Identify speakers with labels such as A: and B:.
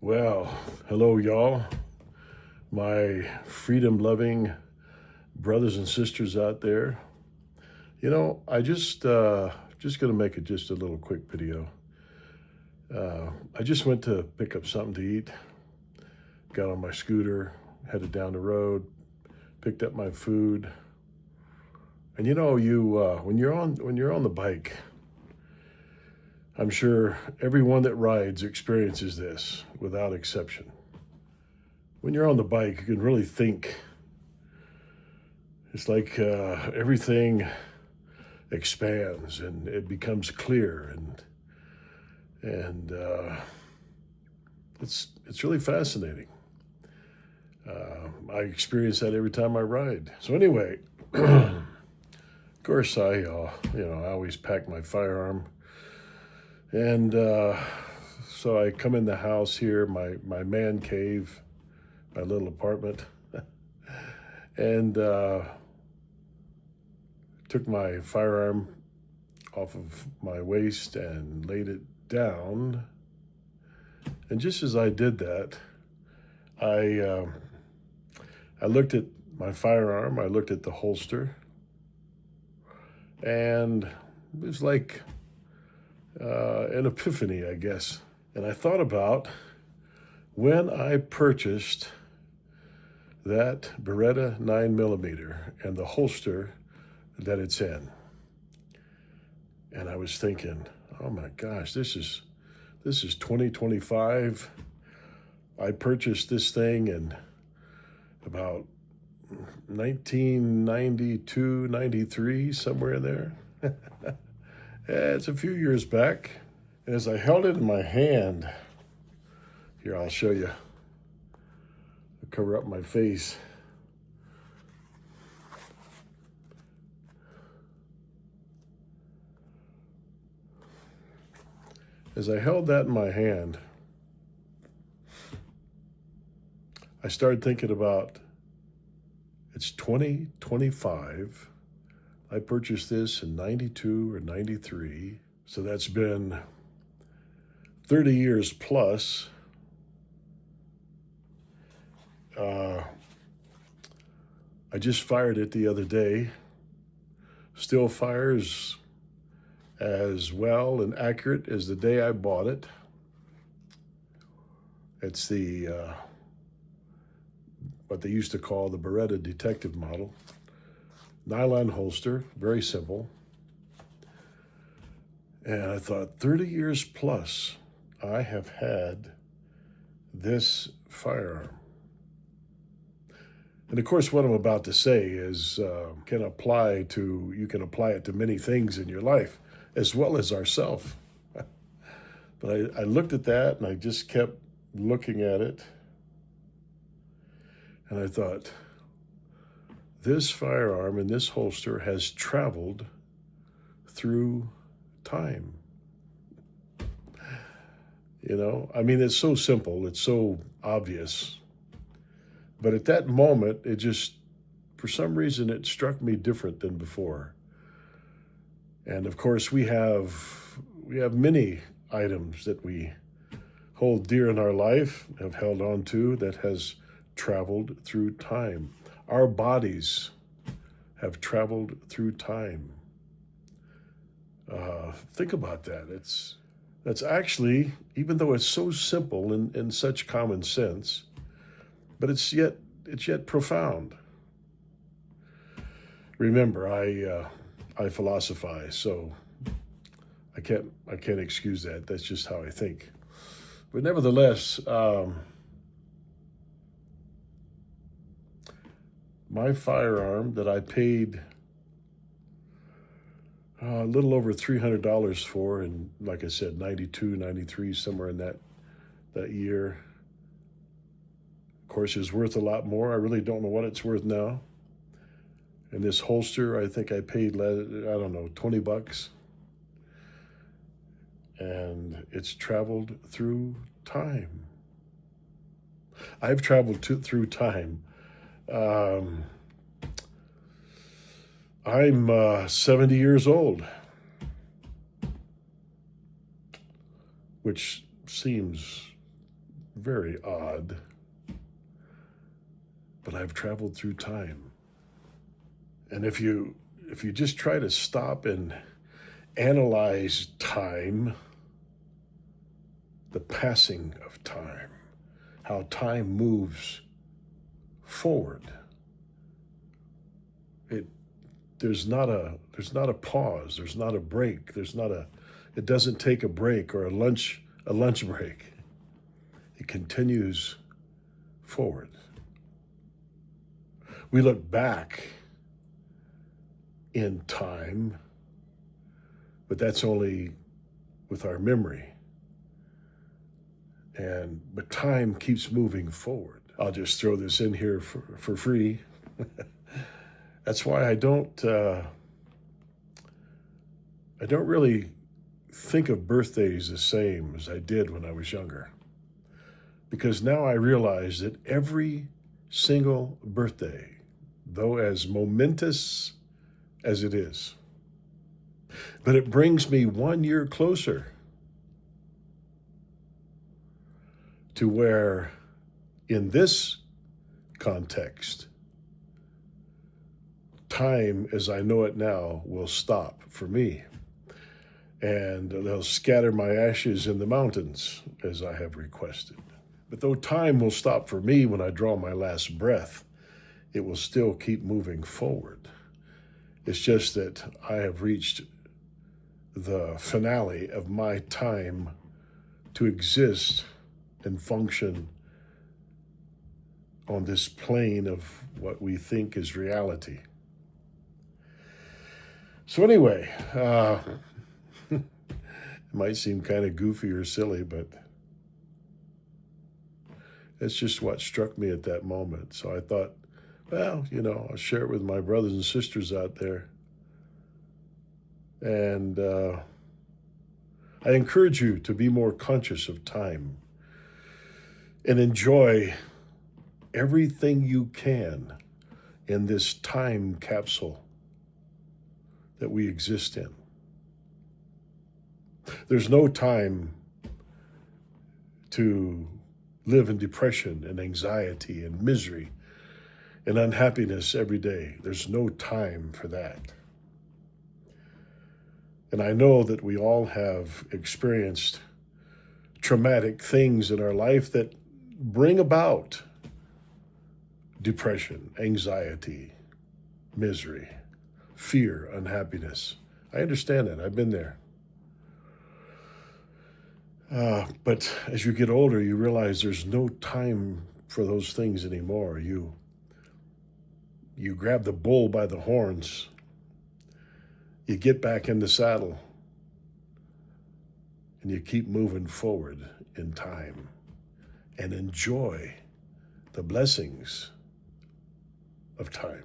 A: Well, hello, y'all. My freedom loving brothers and sisters out there. I just gonna make it just a little quick video. I just went to pick up something to eat, got on my scooter, headed down the road, picked up my food. And when you're on the bike, I'm sure everyone that rides experiences this without exception. When you're on the bike, you can really think. It's like everything expands and it becomes clear, and it's really fascinating. I experience that every time I ride. So anyway, of course I always pack my firearm, and so I come in the house here, my man cave, my little apartment, and took my firearm off of my waist and laid it down. And just as I did that, I I looked at my firearm. I looked at the holster, and it was like an epiphany, I guess. And I thought about when I purchased that Beretta 9mm and the holster that it's in. And I was thinking, oh my gosh, this is 2025. I purchased this thing in about 1992, 93, somewhere in there. It's a few years back. And as I held it in my hand, here, I'll show you. I'll cover up my face. As I held that in my hand, I started thinking about it's 2025. I purchased this in 92 or 93. So that's been 30 years plus. I just fired it the other day. Still fires as well and accurate as the day I bought it. It's the what they used to call the Beretta Detective model. Nylon holster, very simple. And I thought, 30 years plus, I have had this firearm. And of course, what I'm about to say is you can apply it to many things in your life, as well as ourself. But I looked at that and I just kept looking at it. And I thought, this firearm in this holster has traveled through time. It's so simple, it's so obvious. But at that moment, it just, for some reason, it struck me different than before. And of course, we have many items that we hold dear in our life, have held on to, that has traveled through time. Our bodies have traveled through time. Think about that. That's actually, even though it's so simple and such common sense, but it's yet profound. Remember, I philosophize, so I can't excuse that. That's just how I think. But nevertheless, my firearm that I paid a little over $300 for, and like I said, 92, 93, somewhere in that year. Of course, is worth a lot more. I really don't know what it's worth now. And this holster, I think I paid, I don't know, $20. And it's traveled through time. I've traveled through time. I'm 70 years old, which seems very odd, but I've traveled through time. And if you just try to stop and analyze time, the passing of time, how time moves forward, there's not a pause, there's not a break, it doesn't take a break or a lunch break. It continues forward. We look back in time, but that's only with our memory. But time keeps moving forward. I'll just throw this in here for free. That's why I don't really think of birthdays the same as I did when I was younger. Because now I realize that every single birthday, though as momentous as it is, but it brings me 1 year closer to where, in this context, time as I know it now will stop for me. And they'll scatter my ashes in the mountains as I have requested. But though time will stop for me when I draw my last breath, it will still keep moving forward. It's just that I have reached the finale of my time to exist and function on this plane of what we think is reality. So anyway, it might seem kind of goofy or silly, but it's just what struck me at that moment. So I thought, well, I'll share it with my brothers and sisters out there. And I encourage you to be more conscious of time and enjoy everything you can in this time capsule that we exist in. There's no time to live in depression and anxiety and misery and unhappiness every day. There's no time for that. And I know that we all have experienced traumatic things in our life that bring about depression, anxiety, misery, fear, unhappiness. I understand that. I've been there. But as you get older, you realize there's no time for those things anymore. You grab the bull by the horns. You get back in the saddle. And you keep moving forward in time and enjoy the blessings of time.